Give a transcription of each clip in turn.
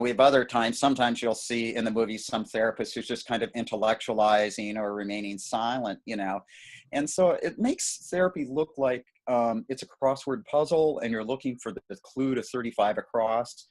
We have other times, sometimes you'll see in the movies some therapist who's just kind of intellectualizing or remaining silent, you know. And so it makes therapy look like it's a crossword puzzle and you're looking for the clue to 35 across.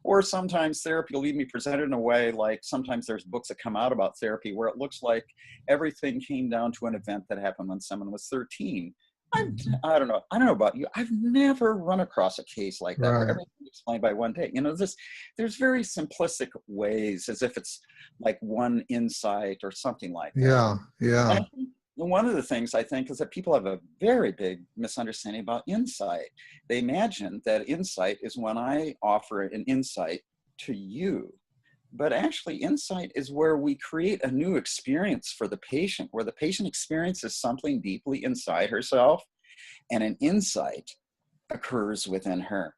Or sometimes therapy will even be presented in a way like sometimes there's books that come out about therapy where it looks like everything came down to an event that happened when someone was 13. I don't know about you. I've never run across a case like that where everything is explained by one day. You know, there's very simplistic ways, as if it's like one insight or something like that. Yeah, yeah. And I think one of the things I think is that people have a very big misunderstanding about insight. They imagine that insight is when I offer an insight to you. But actually, insight is where we create a new experience for the patient, where the patient experiences something deeply inside herself, and an insight occurs within her.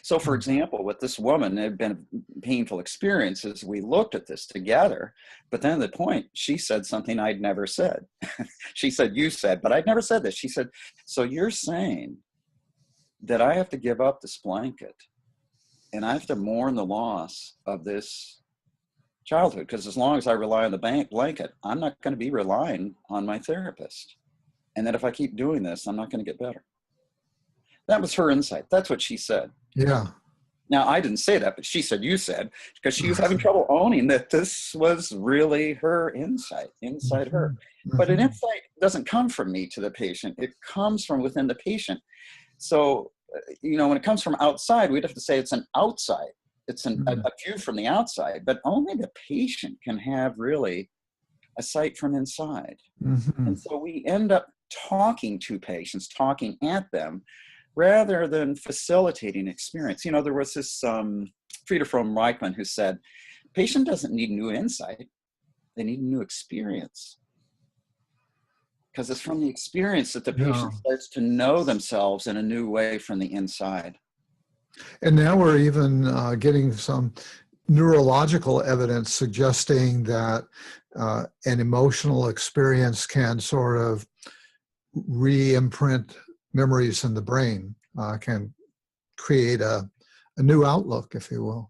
So, for example, with this woman, it had been painful experiences. We looked at this together, but then at the point, she said something I'd never said. She said, "You said," but I'd never said this. She said, "So you're saying that I have to give up this blanket and I have to mourn the loss of this childhood, because as long as I rely on the blanket, I'm not going to be relying on my therapist. And that if I keep doing this, I'm not going to get better." That was her insight. That's what she said. Yeah. Now, I didn't say that, but she said, "You said," because she was having trouble owning that this was really her insight, inside her. But an insight doesn't come from me to the patient. It comes from within the patient. So, you know, when it comes from outside, we'd have to say it's an outside. It's a view from the outside, but only the patient can have really a sight from inside. And so we end up talking to patients, talking at them, rather than facilitating experience. You know, there was this Frieder from Reichman who said, patient doesn't need new insight, they need a new experience. Because it's from the experience that the patient starts to know themselves in a new way from the inside. And now we're even getting some neurological evidence suggesting that an emotional experience can sort of re-imprint memories in the brain, can create a new outlook, if you will.